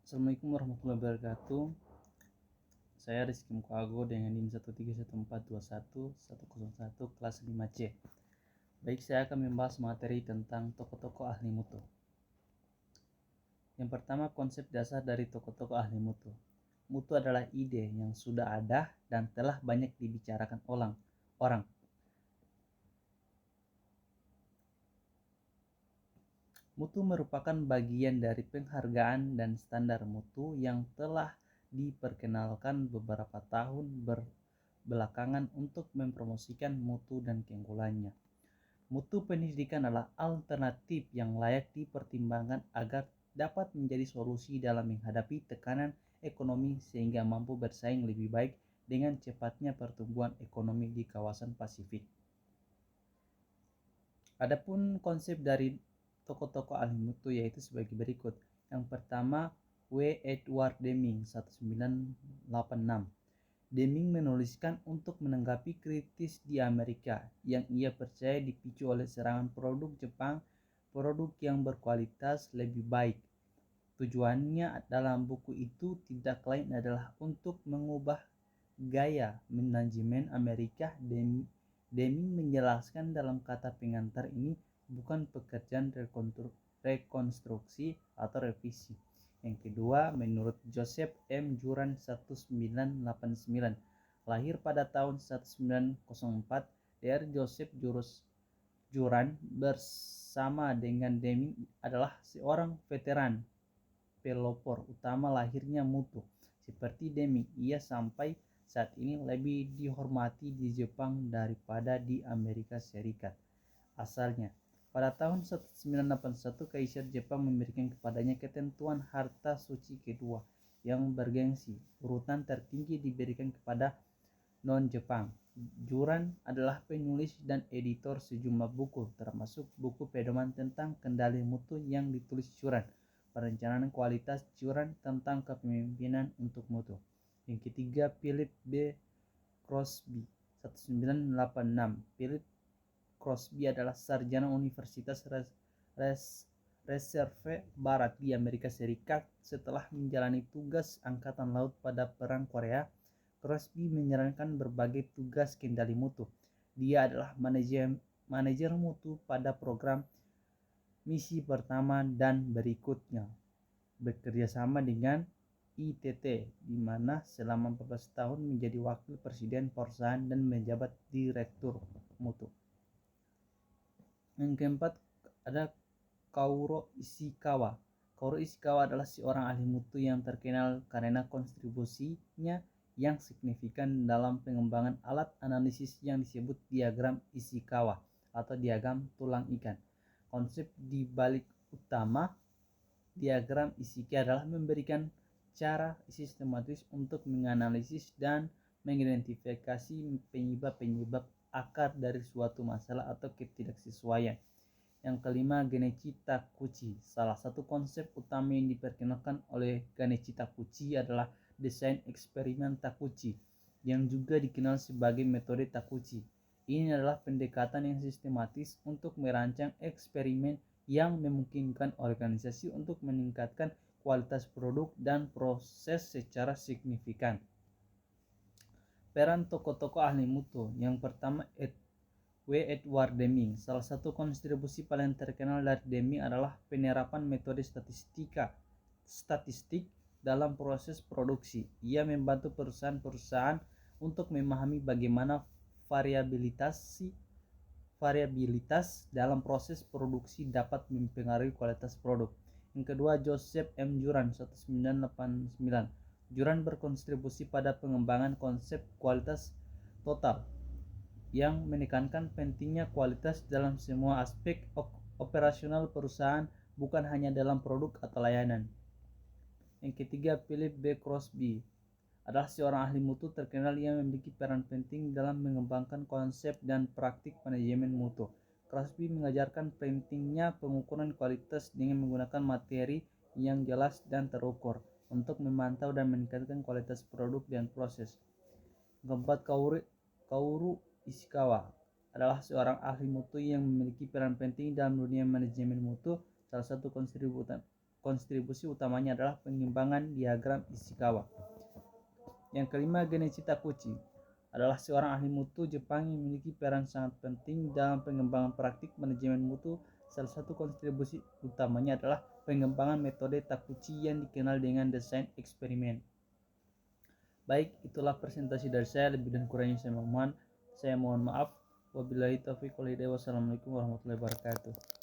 Assalamualaikum warahmatullahi wabarakatuh. Saya Rizky Mukago dengan NIM 131421101 kelas 5C. Baik, saya akan membahas materi tentang tokoh-tokoh ahli mutu. Yang pertama, konsep dasar dari tokoh-tokoh ahli mutu. Mutu adalah ide yang sudah ada dan telah banyak dibicarakan orang. Mutu merupakan bagian dari penghargaan dan standar mutu yang telah diperkenalkan beberapa tahun belakangan untuk mempromosikan mutu dan keunggulannya. Mutu pendidikan adalah alternatif yang layak dipertimbangkan agar dapat menjadi solusi dalam menghadapi tekanan ekonomi sehingga mampu bersaing lebih baik dengan cepatnya pertumbuhan ekonomi di kawasan Pasifik. Adapun konsep dari tokoh-tokoh ahli mutu yaitu sebagai berikut. Yang pertama, W. Edward Deming 1986. Deming menuliskan untuk menanggapi kritis di Amerika yang ia percaya dipicu oleh serangan produk Jepang, produk yang berkualitas lebih baik. Tujuannya dalam buku itu tidak lain adalah untuk mengubah gaya manajemen Amerika. Deming menjelaskan dalam kata pengantar ini bukan pekerjaan rekonstruksi atau revisi. Yang kedua, menurut Joseph M. Juran 1989, lahir pada tahun 1904, dari Joseph Juran bersama dengan Deming adalah seorang veteran pelopor utama lahirnya mutu. Seperti Deming, ia sampai saat ini lebih dihormati di Jepang daripada di Amerika Serikat. Asalnya, pada tahun 1981 Kaisar Jepang memberikan kepadanya ketentuan harta suci kedua yang bergengsi. Urutan tertinggi diberikan kepada non-Jepang. Juran adalah penulis dan editor sejumlah buku, termasuk buku pedoman tentang kendali mutu yang ditulis Juran, perencanaan kualitas Juran tentang kepemimpinan untuk mutu. Yang ketiga, Philip B. Crosby 1986. Philip Crosby adalah sarjana Universitas Reserve Barat di Amerika Serikat. Setelah menjalani tugas Angkatan Laut pada Perang Korea, Crosby menjalankan berbagai tugas kendali mutu. Dia adalah manajer mutu pada program misi pertama dan berikutnya, bekerja sama dengan ITT, di mana selama 14 tahun menjadi wakil presiden perusahaan dan menjabat direktur mutu. Yang keempat ada Kaoru Ishikawa. Kaoru Ishikawa adalah seorang ahli mutu yang terkenal karena kontribusinya yang signifikan dalam pengembangan alat analisis yang disebut diagram Ishikawa atau diagram tulang ikan. Konsep di balik utama diagram Ishikawa adalah memberikan cara sistematis untuk menganalisis dan mengidentifikasi penyebab akar dari suatu masalah atau ketidaksesuaian. Yang kelima, Genichi Takuchi. Salah satu konsep utama yang diperkenalkan oleh Genichi Takuchi adalah desain eksperimen Takuchi, yang juga dikenal sebagai metode Takuchi. Ini adalah pendekatan yang sistematis untuk merancang eksperimen yang memungkinkan organisasi untuk meningkatkan kualitas produk dan proses secara signifikan. Peran tokoh-tokoh ahli mutu. Yang pertama, W. Edward Deming. Salah satu kontribusi paling terkenal dari Deming adalah penerapan metode statistik dalam proses produksi. Ia membantu perusahaan-perusahaan untuk memahami bagaimana variabilitas dalam proses produksi dapat mempengaruhi kualitas produk. Yang kedua, Joseph M. Juran 1989. Juran berkontribusi pada pengembangan konsep kualitas total yang menekankan pentingnya kualitas dalam semua aspek operasional perusahaan, bukan hanya dalam produk atau layanan. Yang ketiga, Philip B. Crosby adalah seorang ahli mutu terkenal yang memiliki peran penting dalam mengembangkan konsep dan praktik manajemen mutu. Crosby mengajarkan pentingnya pengukuran kualitas dengan menggunakan materi yang jelas dan terukur untuk memantau dan meningkatkan kualitas produk dan proses. Keempat, Kaoru Ishikawa adalah seorang ahli mutu yang memiliki peran penting dalam dunia manajemen mutu. Salah satu kontribusi utamanya adalah pengembangan diagram Ishikawa. Yang kelima, Genichi Takuchi adalah seorang ahli mutu Jepang yang memiliki peran sangat penting dalam pengembangan praktik manajemen mutu. Salah satu kontribusi utamanya adalah pengembangan metode Takuchi yang dikenal dengan desain eksperimen. Baik, itulah presentasi dari saya. Lebih dan kurangnya saya mohon maaf. Wabillahi taufiq wal hidayah. Wassalamualaikum warahmatullahi wabarakatuh.